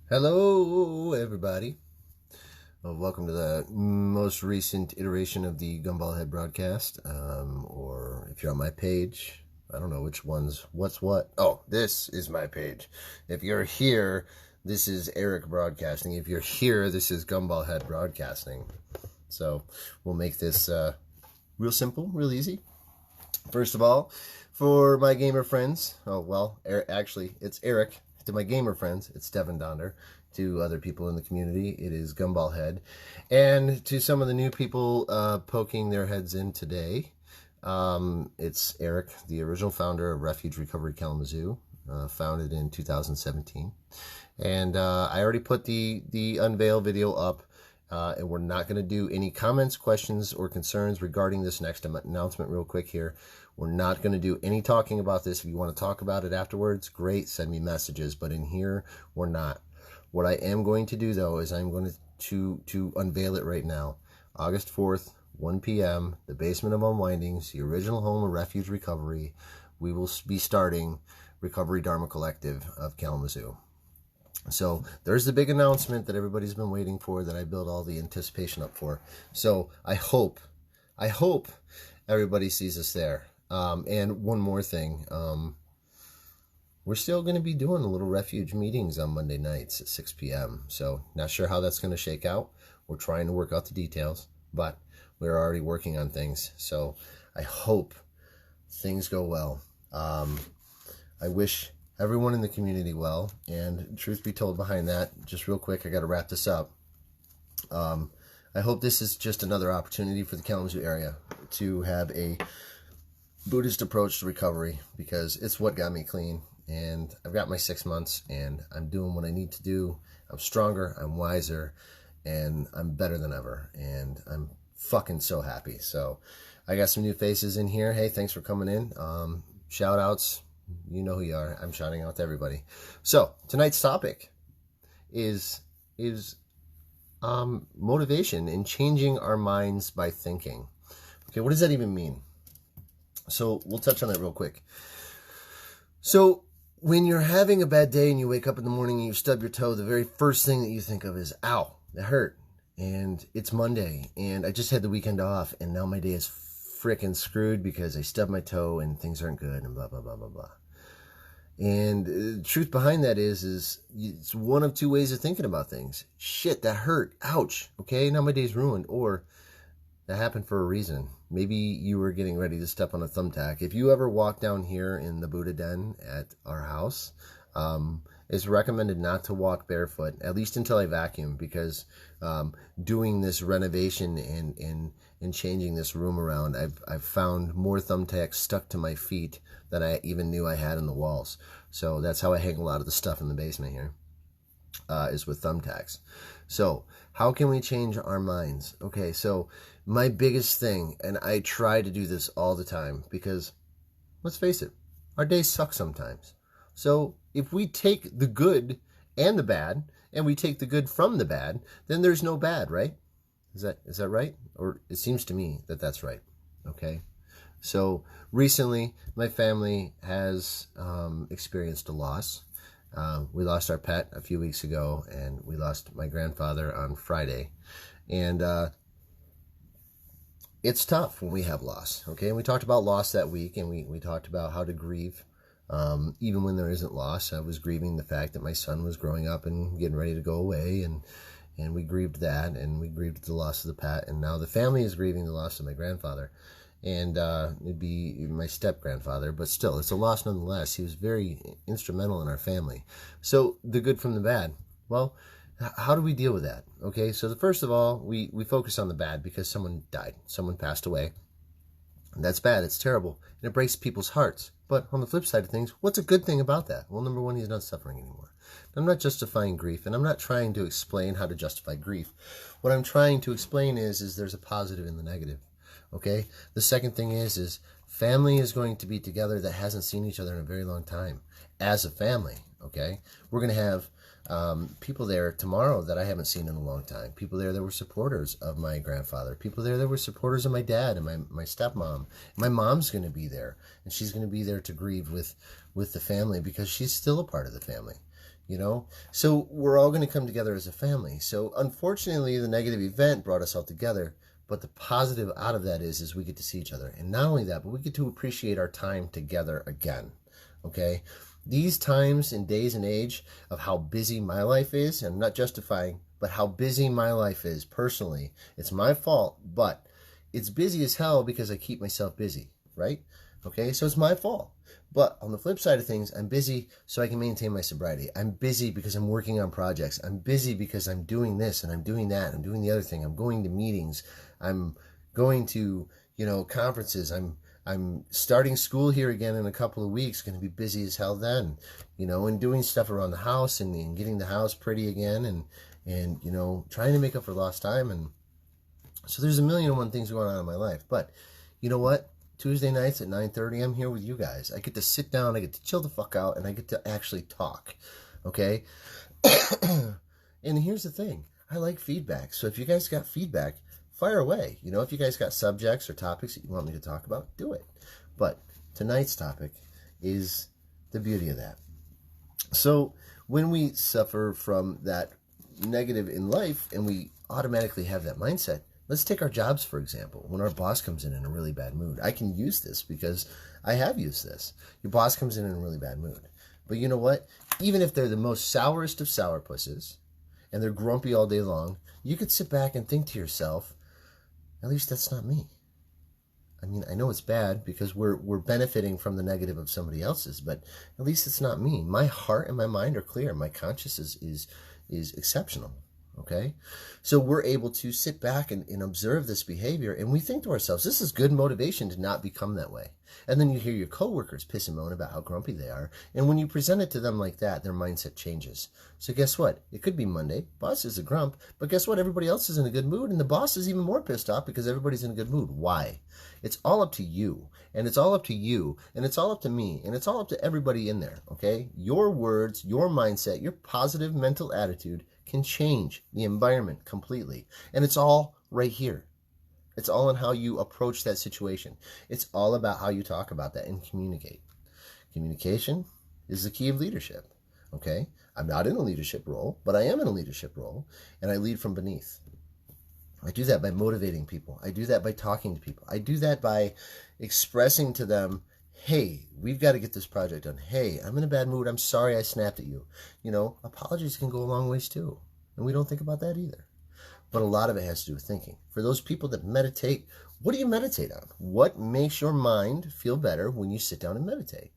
Hello, everybody. Welcome to the most recent iteration of the Gumball Head broadcast. Or if you're on my page, I don't know which one's what's what. Oh, this is my page. If you're here, this is Eric Broadcasting. If you're here, this is Gumball Head Broadcasting. So we'll make this real simple, real easy. First of all, for my gamer friends, actually, it's Eric. To my gamer friends, it's Devin Donder. To other people in the community, it is Gumball Head. And to some of the new people poking their heads in today, it's Eric, the original founder of Refuge Recovery Kalamazoo, founded in 2017. And I already put the unveil video up. And we're not going to do any comments, questions, or concerns regarding this next announcement real quick here. We're not going to do any talking about this. If you want to talk about it afterwards, great, send me messages. But in here, we're not. What I am going to do, though, is I'm going to unveil it right now. August 4th, 1 p.m., the Basement of Unwindings, the original home of Refuge Recovery. We will be starting Recovery Dharma Collective of Kalamazoo. So there's the big announcement that everybody's been waiting for, that I build all the anticipation up for. So I hope everybody sees us there. And one more thing, we're still going to be doing a little refuge meetings on Monday nights at 6 p.m. So not sure how that's going to shake out. We're trying to work out the details, but we're already working on things. So I hope things go well. I wish everyone in the community well, and truth be told, behind that, just real quick, I got to wrap this up. I hope this is just another opportunity for the Kalamazoo area to have a Buddhist approach to recovery, because it's what got me clean, and I've got my 6 months, and I'm doing what I need to do. I'm stronger, I'm wiser, and I'm better than ever, and I'm fucking so happy. So I got some new faces in here. Hey, thanks for coming in. Shout outs. You know who you are. I'm shouting out to everybody. So tonight's topic is motivation and changing our minds by thinking. Okay, what does that even mean? So we'll touch on that real quick. So when you're having a bad day and you wake up in the morning and you stub your toe, the very first thing that you think of is, ow, that hurt. And it's Monday and I just had the weekend off and now my day is freaking screwed because I stubbed my toe and things aren't good and blah, blah, blah, blah, blah. And the truth behind that is it's one of two ways of thinking about things. Shit, that hurt. Ouch. Okay, now my day's ruined. Or that happened for a reason. Maybe you were getting ready to step on a thumbtack. If you ever walk down here in the Buddha Den at our house, it's recommended not to walk barefoot, at least until I vacuum, because doing this renovation and changing this room around, I've found more thumbtacks stuck to my feet than I even knew I had in the walls. So that's how I hang a lot of the stuff in the basement here, is with thumbtacks. So how can we change our minds? Okay, so my biggest thing, and I try to do this all the time, because let's face it, our days suck sometimes. So if we take the good and the bad, and we take the good from the bad, then there's no bad, right? Is that right? Or it seems to me that that's right. Okay. So recently, my family has experienced a loss. We lost our pet a few weeks ago, and we lost my grandfather on Friday. And it's tough when we have loss. Okay. And we talked about loss that week, and we talked about how to grieve. Even when there isn't loss, I was grieving the fact that my son was growing up and getting ready to go away, and we grieved that, and we grieved the loss of the pet, and now the family is grieving the loss of my grandfather, and it'd be my step-grandfather, but still, it's a loss nonetheless. He was very instrumental in our family. So the good from the bad. Well, how do we deal with that? Okay, so first of all, we focus on the bad because someone died, someone passed away. And that's bad, it's terrible, and it breaks people's hearts. But on the flip side of things, what's a good thing about that? Well, number one, he's not suffering anymore. I'm not justifying grief, and I'm not trying to explain how to justify grief. What I'm trying to explain is there's a positive in the negative, okay? The second thing is family is going to be together that hasn't seen each other in a very long time as a family, okay? We're going to have people there tomorrow that I haven't seen in a long time. People there that were supporters of my grandfather. People there that were supporters of my dad and my stepmom. My mom's going to be there, and she's going to be there to grieve with the family because she's still a part of the family. you know? So we're all going to come together as a family. So unfortunately, the negative event brought us all together. But the positive out of that is we get to see each other. And not only that, but we get to appreciate our time together again. Okay? These times and days and age of how busy my life is, and I'm not justifying, but how busy my life is personally, it's my fault, but it's busy as hell because I keep myself busy, right? Okay, so it's my fault. But on the flip side of things, I'm busy so I can maintain my sobriety. I'm busy because I'm working on projects. I'm busy because I'm doing this and I'm doing that. And I'm doing the other thing. I'm going to meetings. I'm going to, conferences. I'm starting school here again in a couple of weeks. Going to be busy as hell then, and doing stuff around the house and getting the house pretty again and trying to make up for lost time. And so there's a million and one things going on in my life. But you know what? Tuesday nights at 9:30, I'm here with you guys. I get to sit down, I get to chill the fuck out, and I get to actually talk, okay? And here's the thing. I like feedback. So if you guys got feedback, fire away. If you guys got subjects or topics that you want me to talk about, do it. But tonight's topic is the beauty of that. So when we suffer from that negative in life and we automatically have that mindset, let's take our jobs, for example. When our boss comes in a really bad mood, I can use this because I have used this. Your boss comes in a really bad mood. But you know what? Even if they're the most sourest of sourpusses and they're grumpy all day long, you could sit back and think to yourself, at least that's not me. I mean, I know it's bad because we're benefiting from the negative of somebody else's, but at least it's not me. My heart and my mind are clear. My conscience is exceptional. Okay, so we're able to sit back and observe this behavior, and we think to ourselves, this is good motivation to not become that way. And then you hear your coworkers piss and moan about how grumpy they are, and when you present it to them like that, their mindset changes. So guess what? It could be Monday, boss is a grump, but guess what? Everybody else is in a good mood, and the boss is even more pissed off because everybody's in a good mood. Why? It's all up to you, and it's all up to you, and it's all up to me, and it's all up to everybody in there, okay? Your words, your mindset, your positive mental attitude can change the environment completely. And it's all right here. It's all in how you approach that situation. It's all about how you talk about that and communicate. Communication is the key of leadership. Okay? I'm not in a leadership role, but I am in a leadership role, and I lead from beneath. I do that by motivating people. I do that by talking to people. I do that by expressing to them, hey, we've got to get this project done. Hey, I'm in a bad mood. I'm sorry I snapped at you. Apologies can go a long ways too. And we don't think about that either. But a lot of it has to do with thinking. For those people that meditate, what do you meditate on? What makes your mind feel better when you sit down and meditate?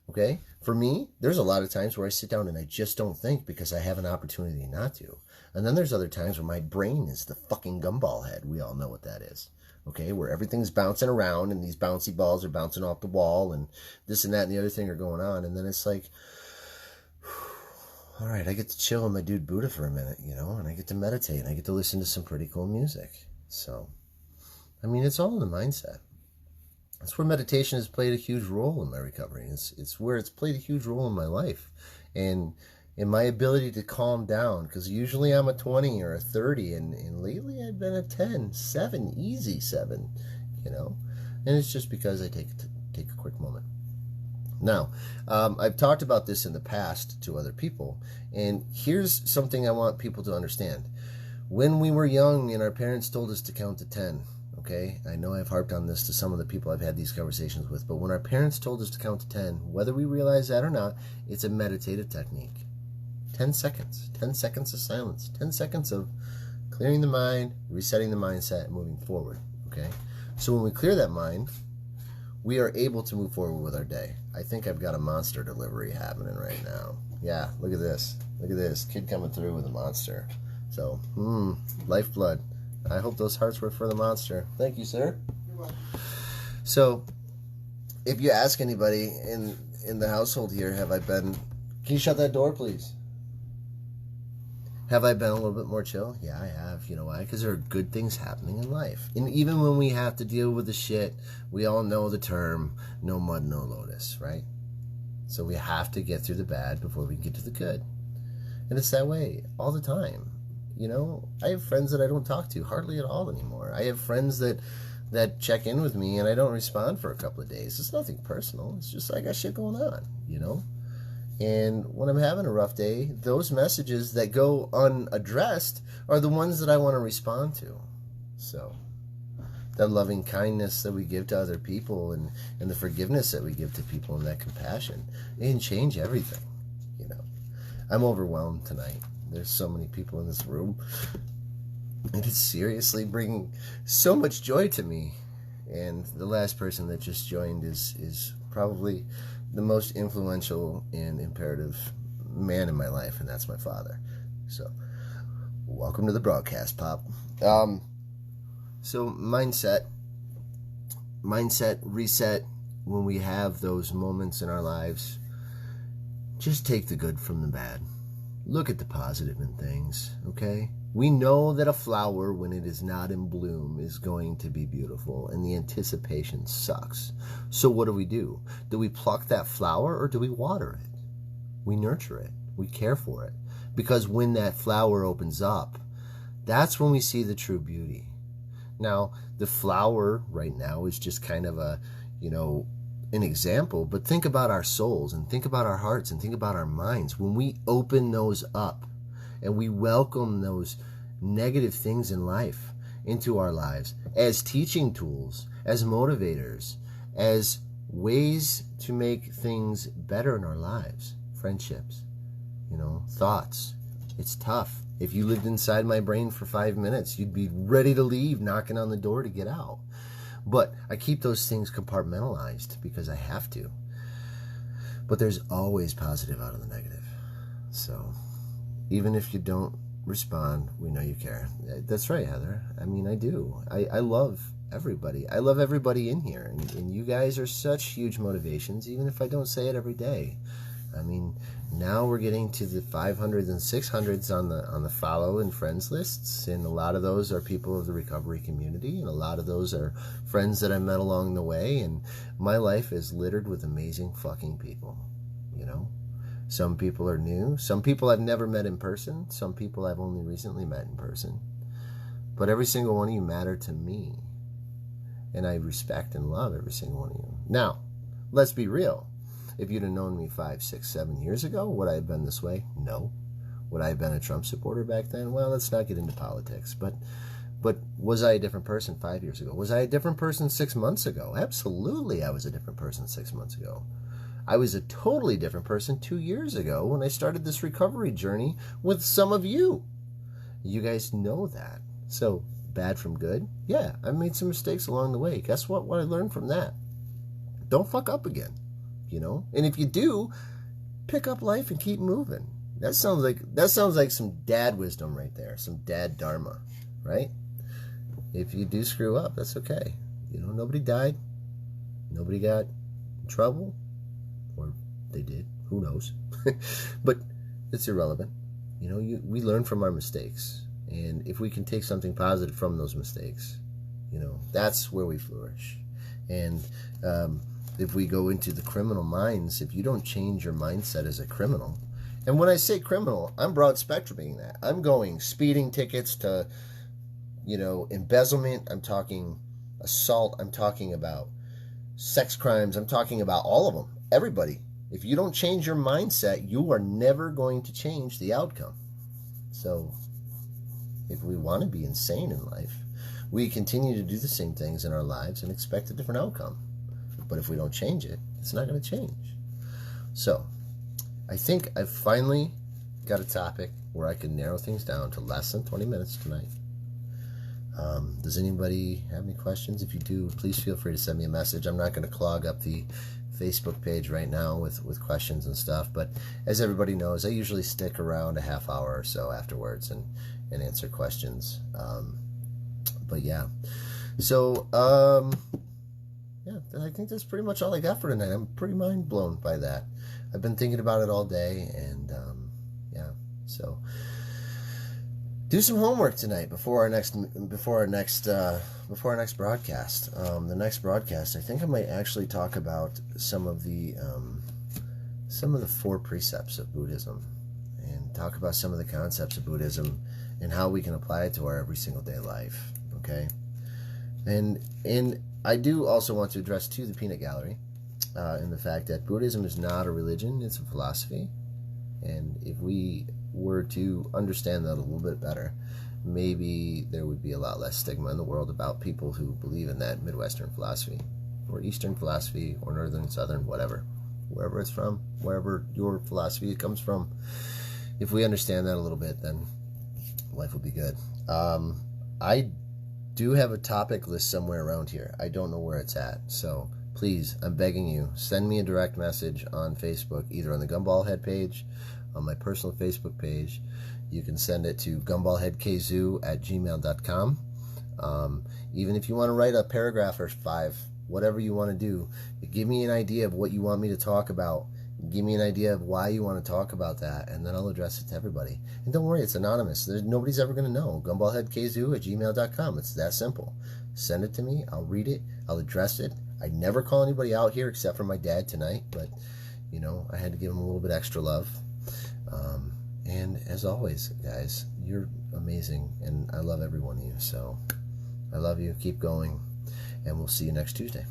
Okay? For me, there's a lot of times where I sit down and I just don't think because I have an opportunity not to. And then there's other times where my brain is the fucking gumball head. We all know what that is. Okay, where everything's bouncing around and these bouncy balls are bouncing off the wall and this and that and the other thing are going on. And then it's like, all right, I get to chill with my dude Buddha for a minute, and I get to meditate and I get to listen to some pretty cool music. So, I mean, it's all in the mindset. That's where meditation has played a huge role in my recovery. It's where it's played a huge role in my life. And in my ability to calm down, because usually I'm a 20 or a 30, and lately I've been a 10, 7, easy 7, and it's just because I take a quick moment. Now, I've talked about this in the past to other people, and here's something I want people to understand. When we were young and our parents told us to count to 10, okay, I know I've harped on this to some of the people I've had these conversations with, but when our parents told us to count to 10, whether we realize that or not, it's a meditative technique. 10 seconds. 10 seconds of silence. 10 seconds of clearing the mind, resetting the mindset, and moving forward. Okay? So when we clear that mind, we are able to move forward with our day. I think I've got a monster delivery happening right now. Yeah, look at this. Look at this. Kid coming through with a monster. So, lifeblood. I hope those hearts were for the monster. Thank you, sir. You're welcome. So, if you ask anybody in the household here, can you shut that door, please? Have I been a little bit more chill? Yeah, I have. You know why? Because there are good things happening in life. And even when we have to deal with the shit, we all know the term, no mud, no lotus, right? So we have to get through the bad before we can get to the good. And it's that way all the time. I have friends that I don't talk to hardly at all anymore. I have friends that check in with me and I don't respond for a couple of days. It's nothing personal. It's just I got shit going on, And when I'm having a rough day, those messages that go unaddressed are the ones that I want to respond to. So that loving kindness that we give to other people, and the forgiveness that we give to people, and that compassion, it can change everything. I'm overwhelmed tonight. There's so many people in this room, and it's seriously bringing so much joy to me. And the last person that just joined is probably the most influential and imperative man in my life, and that's my father. So welcome to the broadcast, Pop. So mindset reset. When we have those moments in our lives, just take the good from the bad. Look at the positive in things, okay? We know that a flower, when it is not in bloom, is going to be beautiful, and the anticipation sucks. So what do? Do we pluck that flower, or do we water it? We nurture it. We care for it. Because when that flower opens up, that's when we see the true beauty. Now, the flower right now is just kind of an example, but think about our souls, and think about our hearts, and think about our minds. When we open those up and we welcome those negative things in life into our lives as teaching tools, as motivators, as ways to make things better in our lives, friendships, thoughts. It's tough. If you lived inside my brain for 5 minutes, you'd be ready to leave, knocking on the door to get out. But I keep those things compartmentalized because I have to. But there's always positive out of the negative. So even if you don't respond, we know you care. That's right, Heather. I mean, I do. I love everybody. I love everybody in here. And you guys are such huge motivations, even if I don't say it every day. I mean, now we're getting to the 500s and 600s on the follow and friends lists, and a lot of those are people of the recovery community, and a lot of those are friends that I met along the way, and my life is littered with amazing fucking people, Some people are new, some people I've never met in person, some people I've only recently met in person, but every single one of you matter to me, and I respect and love every single one of you. Now, let's be real. If you'd have known me 5, 6, 7 years ago, would I have been this way? No. Would I have been a Trump supporter back then? Well, let's not get into politics. But was I a different person 5 years ago? Was I a different person 6 months ago? Absolutely, I was a different person 6 months ago. I was a totally different person 2 years ago when I started this recovery journey with some of you. You guys know that. So, bad from good? Yeah, I made some mistakes along the way. Guess what? What I learned from that? Don't fuck up again. And if you do, pick up life and keep moving. That sounds like some dad wisdom right there, some dad dharma, right? If you do screw up, that's okay. Nobody died, nobody got in trouble, or they did, who knows? But it's irrelevant. We learn from our mistakes, and if we can take something positive from those mistakes, that's where we flourish. And if we go into the criminal minds, if you don't change your mindset as a criminal, and when I say criminal, I'm broad spectruming that. I'm going speeding tickets to, embezzlement. I'm talking assault. I'm talking about sex crimes. I'm talking about all of them. Everybody. If you don't change your mindset, you are never going to change the outcome. So if we want to be insane in life, we continue to do the same things in our lives and expect a different outcome. But if we don't change it, it's not going to change. So I think I've finally got a topic where I can narrow things down to less than 20 minutes tonight. Does anybody have any questions? If you do, please feel free to send me a message. I'm not going to clog up the Facebook page right now with questions and stuff, but as everybody knows, I usually stick around a half hour or so afterwards and answer questions. But yeah, so yeah, I think that's pretty much all I got for tonight. I'm pretty mind blown by that. I've been thinking about it all day, and yeah, so do some homework tonight before our next broadcast. The next broadcast, I think I might actually talk about some of the 4 precepts of Buddhism, and talk about some of the concepts of Buddhism and how we can apply it to our every single day life. Okay, and I do also want to address, too, the Peanut Gallery. in the fact that Buddhism is not a religion, it's a philosophy. And if we were to understand that a little bit better, maybe there would be a lot less stigma in the world about people who believe in that Midwestern philosophy, or Eastern philosophy, or Northern, Southern, whatever. Wherever it's from, wherever your philosophy comes from. If we understand that a little bit, then life will be good. I do have a topic list somewhere around here. I don't know where it's at. So please, I'm begging you, send me a direct message on Facebook, either on the Gumball Head page, on my personal Facebook page. You can send it to gumballheadkzoo@gmail.com. Even if you want to write a paragraph or 5, whatever you want to do, give me an idea of what you want me to talk about. Give me an idea of why you want to talk about that, and then I'll address it to everybody. And don't worry, it's anonymous. Nobody's ever going to know. gumballheadkzoo@gmail.com. It's that simple. Send it to me. I'll read it. I'll address it. I never call anybody out here except for my dad tonight, but, you know, I had to give him a little bit extra love. And as always, guys, you're amazing, and I love every one of you. So I love you. Keep going, and we'll see you next Tuesday.